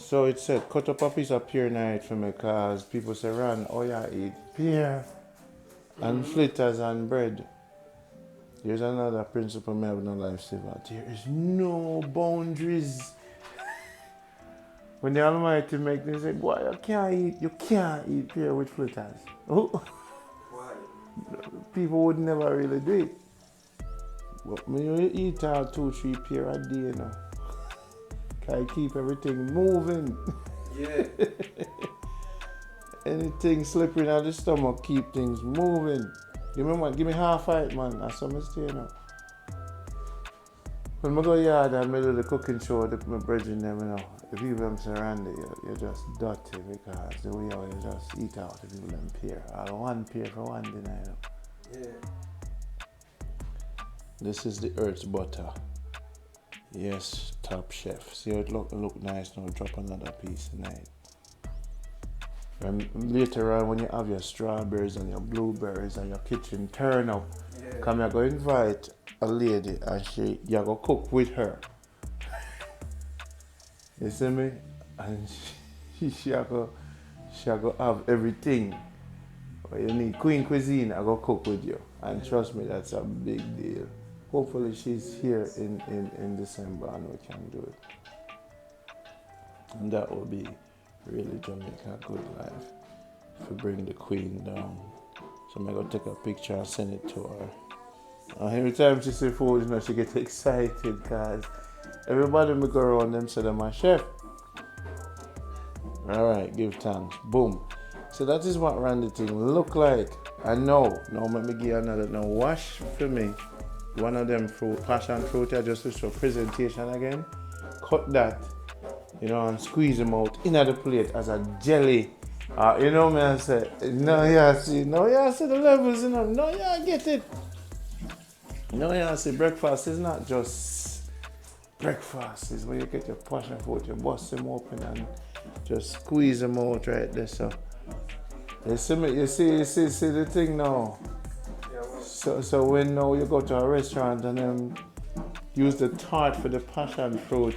So it said, cut up a piece of pear night for me because people say, Ron, oh yeah, eat pear and fritters and bread. Here's another principle I have in life, Sivvah. There is no boundaries. When the Almighty make me say, boy, you can't eat pear with fritters. Why? People would never really do it. But when you eat 2-3 pear a day, you know, can keep everything moving. Yeah. Anything slipping out the stomach, keep things moving. Give me half a it, man. That's what I stay now. When I go yard and I do the cooking show with my brethren them, you know, the people them say, Randy, you're just dirty because the way how you just eat out the people them pear. All one pear for one dinner, you know. Yeah. This is the earth's butter. Yes, top chef. See how it look nice now. Drop another piece tonight. And later on, when you have your strawberries and your blueberries and your kitchen turn up, come here, go invite a lady and you go cook with her. You see me? And she go have everything. You need queen cuisine, I go cook with you. And trust me, that's a big deal. Hopefully she's here in December and we can do it. And that will be really Jamaica good life. If we bring the queen down. So I'm going to take a picture and send it to her. And every time she see food, you know, she gets excited because everybody me go around them say they're my chef. Alright, give thanks. Boom. So that is what Randy thing look like. I know. Now let me give you another. Now wash for me one of them fruit, passion fruit here just to show presentation again. Cut that, you know, and squeeze them out in the plate as a jelly. You know me, I say, no, yeah, see the levels, you know, no, yeah, get it. No, yeah, see, breakfast is not just breakfast, it's when you get your passion fruit, you bust them open and just squeeze them out right there, so. You see me, you see the thing now. So when now you go to a restaurant and then use the tart for the passion fruit,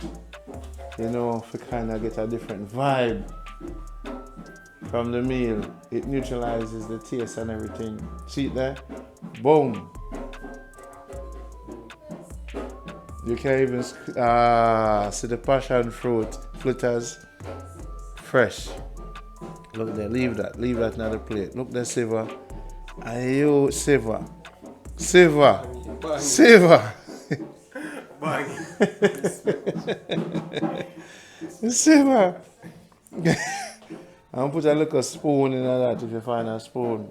you know, to kind of get a different vibe from the meal. It neutralizes the taste and everything. See it there? Boom. You can't even see the passion fruit fritters fresh. Look there, leave that in the plate. Look there, Sivvah. Ayo, Sivvah. Sivvah. Sivvah. I'm gonna put a little spoon in that if you find a spoon.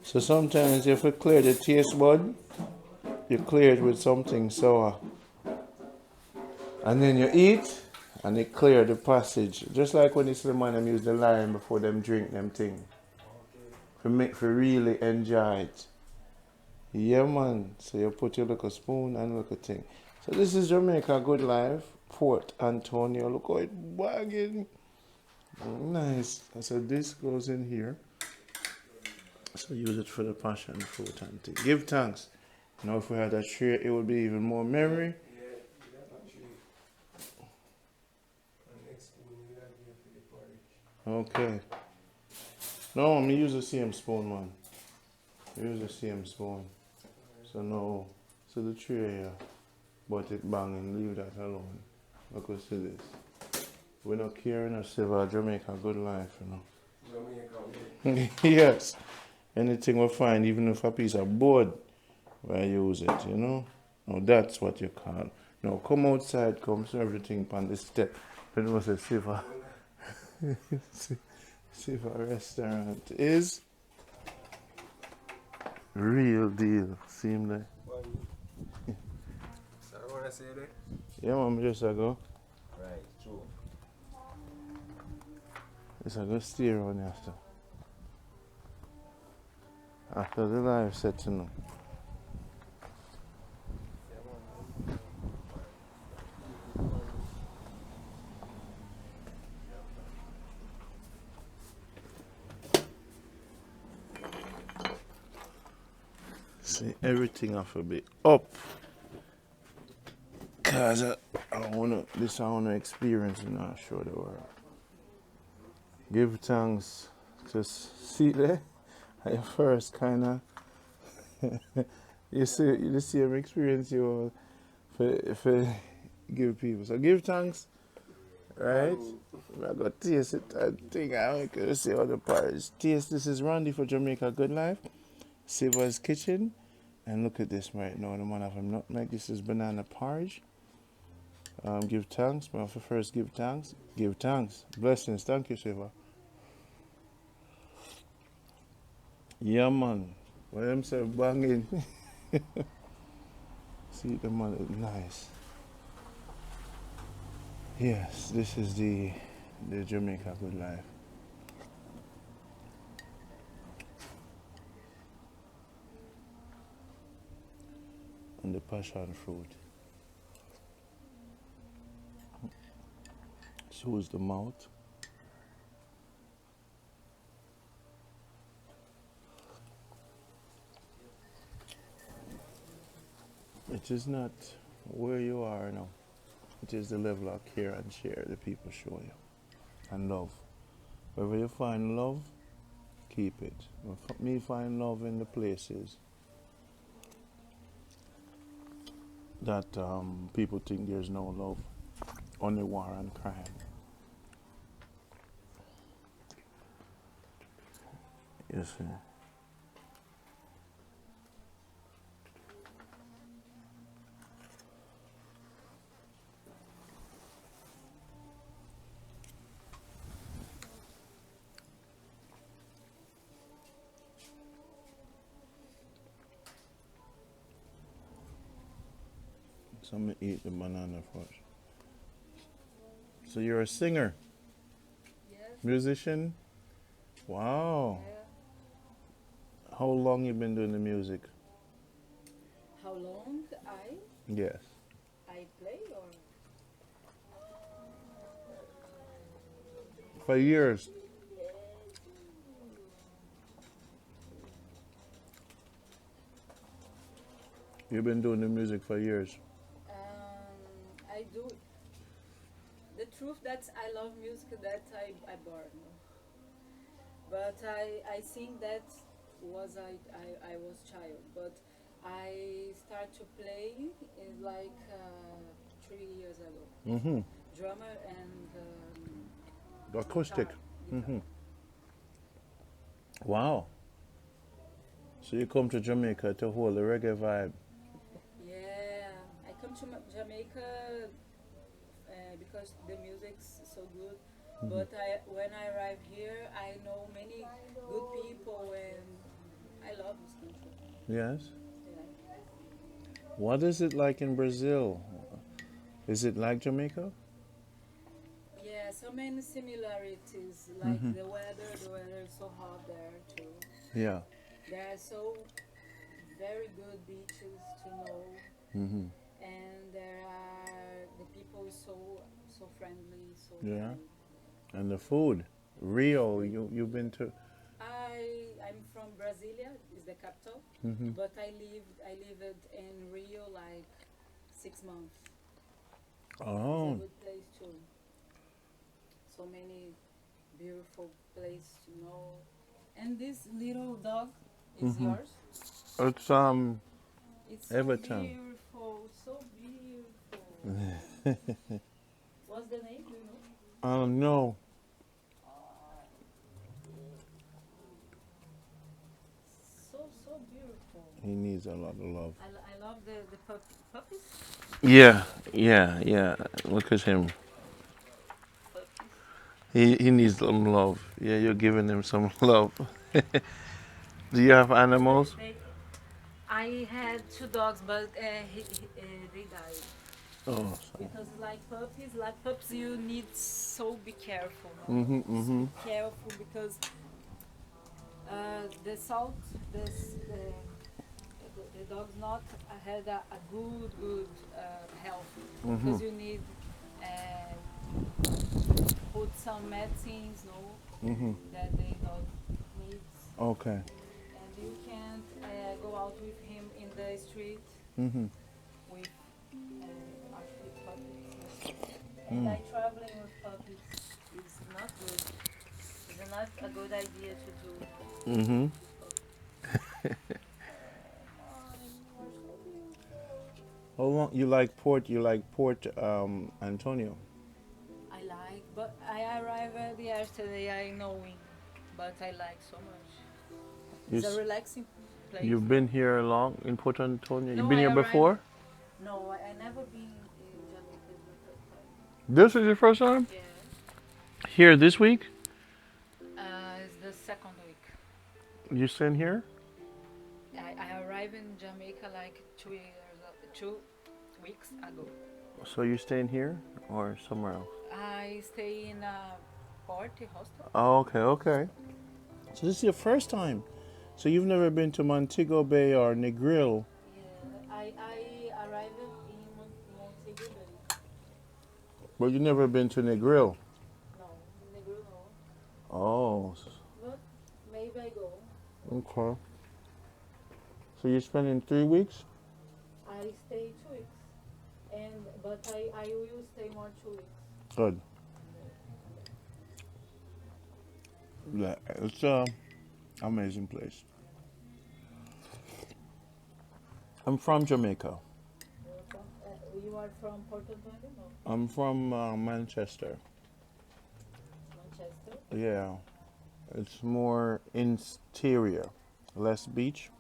So sometimes if you clear the taste bud, you clear it with something sour. And then you eat and it clear the passage. Just like when it's the man them use the lime before them drink them thing. For really enjoy it. Yeah man. So you put your little spoon and little thing. So this is Jamaica Good Life, Port Antonio. Look how it bagging. Nice. So this goes in here. So use it for the passion fruit and thing. Give thanks. Now if we had a tray, it would be even more memory. Okay. No, me use the same spoon, man. Use the same spoon. So no, so the tray here, but it banging, leave that alone. Look at this. We're not caring a Sivvah, Jamaica Good Life, you know. Yes. Anything we find, even if a piece of board, we use it, you know. Now that's what you call. Now come outside, come see everything on the step. It was a Sivvah. Sivvah restaurant is real deal. Seem like. So I wanna say that? Yeah, man, just a go. Right, true. Just a go stay around after. After the live setting up. See, everything have to be up. Because I wanna experience and not show the world. Give thanks. Just see there. At first, kinda. You see the same experience you for give people. So give thanks, right? I got taste it. I think I can see all the parts. Taste. This is Randy for Jamaica Good Life. Sivvah's Kitchen. And look at this right now. The man have a nutmeg. This is banana porridge. Give thanks. But first give thanks. Give thanks. Blessings. Thank you, Sivvah. Yeah, man. What them say banging. See the man is nice. Yes, this is the Jamaica Good Life. And the passion fruit. Soothes the mouth. It is not where you are now. It is the level of care and share the people show you. And love. Wherever you find love, keep it. Me find love in the places that people think there's no love. Only war and crime. You see. So I'm gonna eat the banana first. So you're a singer? Yes. Musician? Wow. Yeah. How long you been doing the music? How long Yes. I play or For years. You've been doing the music for years. I do. The truth that I love music that I born, but I think that I was child, but I start to play in like 3 years ago. Mm-hmm. Drummer and The acoustic. guitar. Mm-hmm. Wow. So you come to Jamaica to hold the reggae vibe. Yeah, I come to Jamaica because the music's so good. But when I arrive here, I know many good people and I love this country. Yes. Yeah. What is it like in Brazil? Is it like Jamaica? Yeah, so many similarities. Like the weather is so hot there too. Yeah. There are so very good beaches to know, Mm-hmm. and there are the people so friendly, so Yeah. good. And the food. Rio, you've been to. I'm from Brasilia, is the capital, Mm-hmm. but I lived in Rio like 6 months. It's a Oh. good place too. So many beautiful place to know. And this little dog is yours. It's It's so Everton. beautiful, so beautiful. What's the name? Do you know? No. So beautiful. He needs a lot of love. I love the puppies. Yeah, yeah, yeah. Look at him. Puppies. He needs some love. Yeah, you're giving him some love. Do you have animals? I had 2 dogs, but they died. Oh, so. Because like puppies, you need so be careful. No? Mm-hmm, mm-hmm. Be careful because the salt, the dog's not had a good health because you need put some medicines, no, Mm-hmm. that the dog needs, Okay. and you can't go out with him in the street Mm-hmm. with And like traveling with puppies is not good. It's not a good idea to do. Mm-hmm. How long you like Port? You like Port Antonio? I like, but I arrived yesterday. I knowing, but I like so much. You, It's a relaxing place. you've been here long in Port Antonio? No, You've been I here arrived. before? No, I never been in Jamaica. It's my first time. This is your first time? Yeah. Here this week? It's the second week. You staying here? I arrived in Jamaica like 2 weeks ago. So you staying here or somewhere else? I stay in a party hostel. Oh, okay, okay. So this is your first time. So you've never been to Montego Bay or Negril? Yeah, I arrived in Montego Bay. But you've never been to Negril? No, Negro no. Oh, But maybe I go. okay. So you're spending 3 weeks? I stay 2 weeks, but I will stay more 2 weeks. Good. Yeah, it's amazing place. I'm from Jamaica. You are from Porto Antonio? No, I'm from Manchester. Manchester. Yeah, it's more interior, less beach,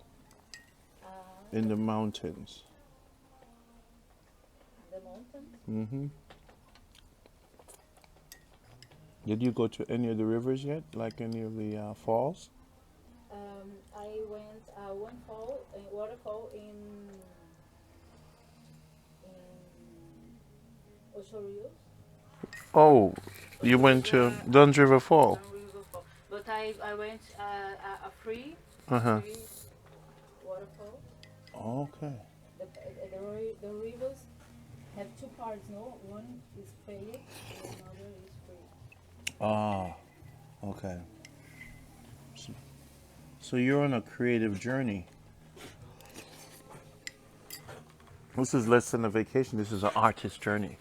in the mountains. The mountains. Mm-hmm. Did you go to any of the rivers yet? Like any of the falls? I went one waterfall in Ocho Rios. Oh, you went to Duns River Fall. But I went a free Uh-huh. free waterfall. Okay. The rivers have two parts. No, one is paid and another is free. Ah, okay. So you're on a creative journey. This is less than a vacation. This is an artist journey.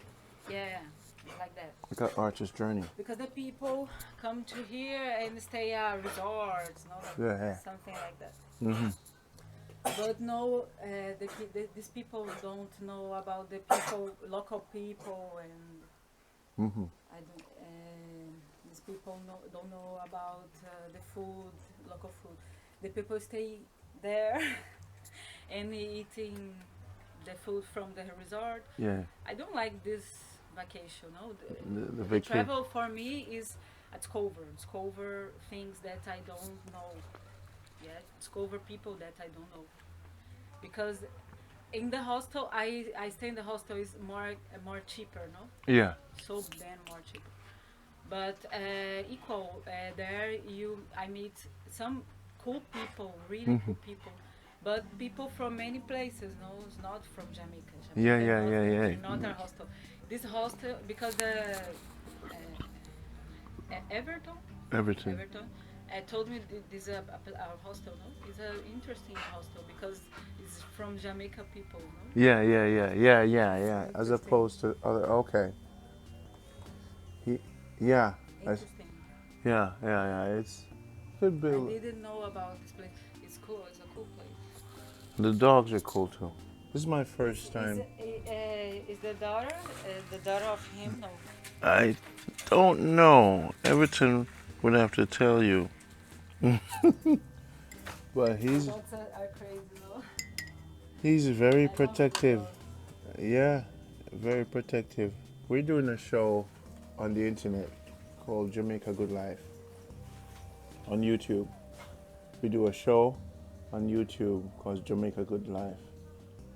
Yeah, like that. Like an artist journey. Because the people come to here and stay at resorts, no, like Yeah. something like that. Mm-hmm. But no, these people don't know about the people, local people, and Mm-hmm. I don't. These people don't know about the food, local food. The people stay there and eating the food from the resort. Yeah. I don't like this vacation. No, The the vacation. travel for me is discover things that I don't know. Yeah, discover people that I don't know. Because in the hostel, I stay in the hostel is more cheaper, no? Yeah. So then more cheaper. But equal there I meet some cool people, really cool people. But people from many places, no, it's not from Jamaica. Yeah, Jamaica yeah, not, yeah, yeah. Not our hostel. This hostel because the Everton Everything. told me this our hostel, no, it's an interesting hostel because it's from Jamaica people, no. Yeah. As opposed to other. Okay. Yeah. Interesting. Yeah. It's could be. I didn't know about this place. It's cool. It's a cool place. The dogs are cool too. This is my first time. Is the daughter of him? No. I don't know. Everton would have to tell you. But Dogs are crazy, no? he's very I love protective. dogs. Yeah, very protective. We're doing a show on the internet called Jamaica Good Life on YouTube. We do a show on YouTube called Jamaica Good Life.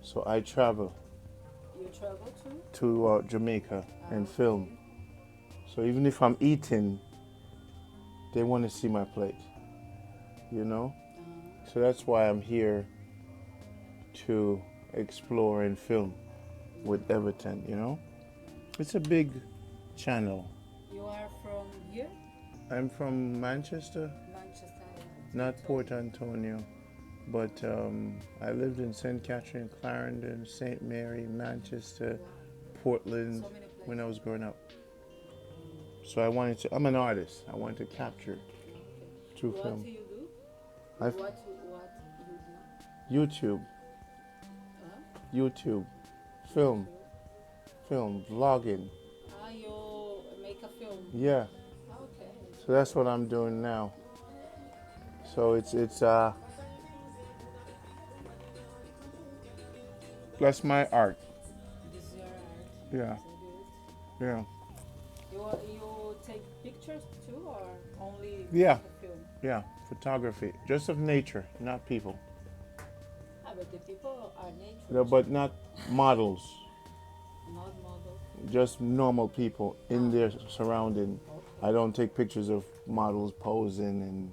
So I travel You travel too? to Jamaica and film. So even if I'm eating, they want to see my plate, you know? So that's why I'm here to explore and film with Everton, you know? It's a big channel. You are from here? I'm from Manchester, Manchester. not Port Antonio, but I lived in St. Catherine, Clarendon, St. Mary, Manchester, Portland. So many when I was growing up. So I'm an artist. I wanted to capture through What film. do you do? I've- What you do? YouTube, Huh? YouTube, film, vlogging. You make a film. Yeah. Okay. So that's what I'm doing now. So it's that's my art. This is your art. Yeah. So good. Yeah. You take pictures too, or only Yeah. make a film? Yeah. Photography, just of nature, not people. Ah, but the people are nature. No, but not models. Not model. Just normal people in their surrounding. I don't take pictures of models posing and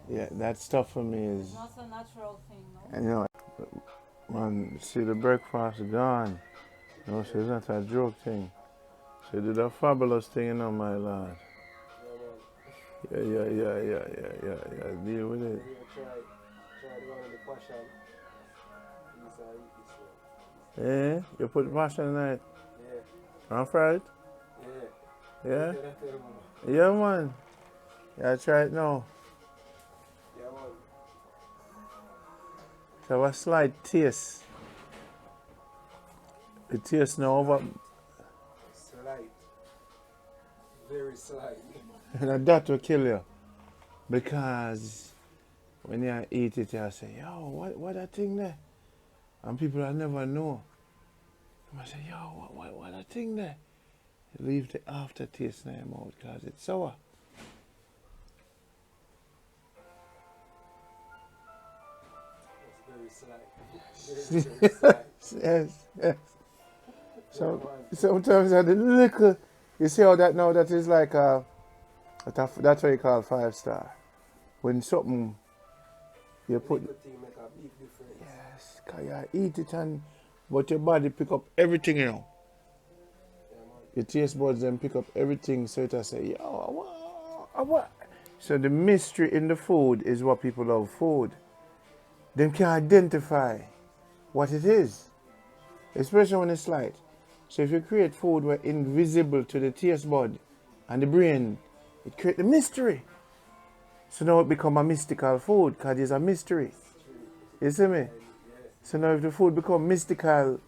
yeah, that stuff for me is. It's not a natural thing, no? And you know, man, see the breakfast gone. You know, so it's not a joke thing. She did a fabulous thing, you know, my lad. Yeah. Deal with it. Try the one with the passion. Yeah, you put passion in it. Yeah. On Friday? Yeah. Yeah? Yeah, man. Yeah, try it now. Yeah, man. So a slight taste. The taste now over. Slight. Very slight. And that will kill you. Because when you eat it, you say, yo, what that thing there? And people that never know. I say, yo, what that thing there? You leave the aftertaste in your mouth because it's sour. It's very slight. Very slight. Yes. So sometimes I the little, you see how that now that is like that's what you call 5-star. When something you put, Little thing make a big difference. yes, cause you eat it but your body pick up everything, you know. Yeah, man. Your taste buds then pick up everything, so it say, yo, what? So the mystery in the food is what people love food. They can identify what it is, especially when it's light. So if you create food where invisible to the taste bud and the brain, it creates the mystery. So now it become a mystical food because it's a mystery. You see me? So now if the food become mystical,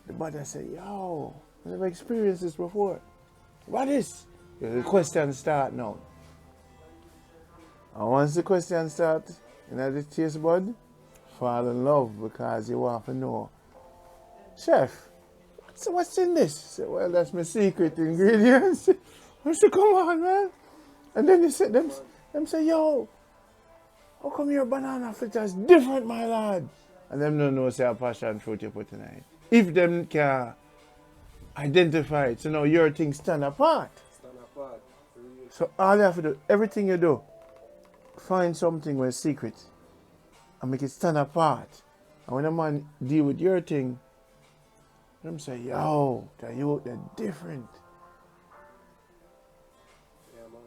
the body say, yo, I never experienced this before. What is? The question start now. And once the question start, you know the taste bud, fall in love because you want to know. Chef, so what's in this? Say, well, that's my secret ingredients. I say, come on, man. And then you say, them say, yo, how come your banana fritters different, my lad? And them don't know say a passion fruit you put in it. If them can identify it, so now your thing stand apart. Stand apart. For real. So all you have to do, everything you do, find something where it's secret and make it stand apart. And when a man deal with your thing, them say, yo, that you they're different. Yeah, man.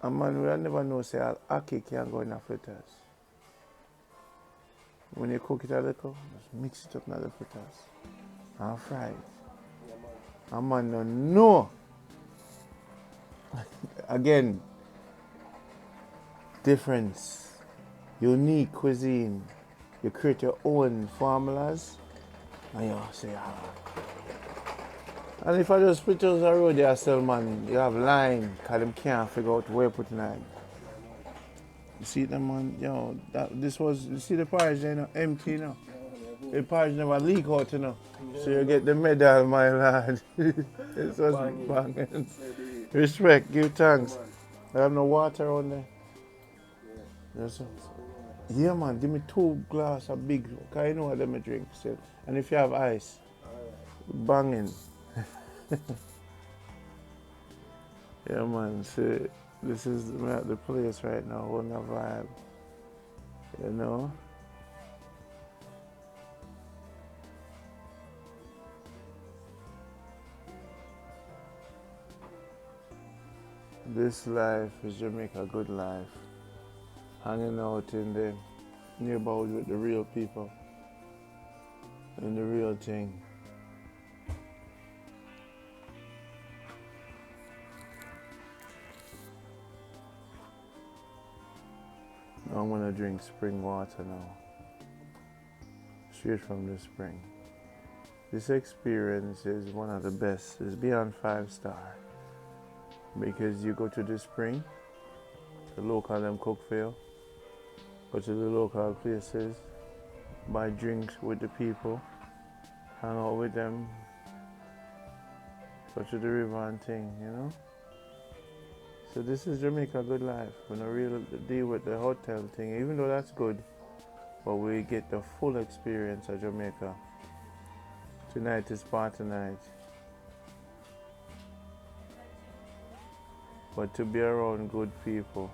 A man will never know say ackee can go in a fritters. When you cook it a little, just mix it up in the fritters and fry it. Yeah, man. A man don't know. Again, difference, unique cuisine. You create your own formulas and you say, And if I just fritters a road there sell, man, you have line because them can't figure out where put in it. You see them, man, yo, you see the porridge there, you know, empty, you know. The porridge never leak out, you know. So you get the medal, my lad. It was banging. Respect, give thanks. I have no water on there. Yes, sir. Yeah, man, give me 2 glasses of big, because you know what them drink still. And if you have ice, banging. Yeah, man, see, this is the place right now, on the vibe. You know? This life is Jamaica, good life. Hanging out in the neighborhood with the real people and the real thing. I'm gonna drink spring water now, straight from the spring. This experience is one of the best. It's beyond 5-star because you go to the spring, the local them cook for you, go to the local places, buy drinks with the people, hang out with them, go to the river and thing, you know. So this is Jamaica good life. We don't really deal with the hotel thing, even though that's good, but we get the full experience of Jamaica. Tonight is party night. But to be around good people.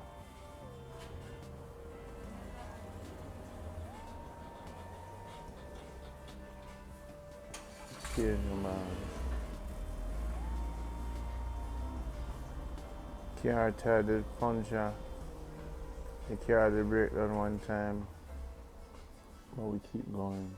Change your mind. Can't tell the puncher. They carry the breakdown one time. But we keep going.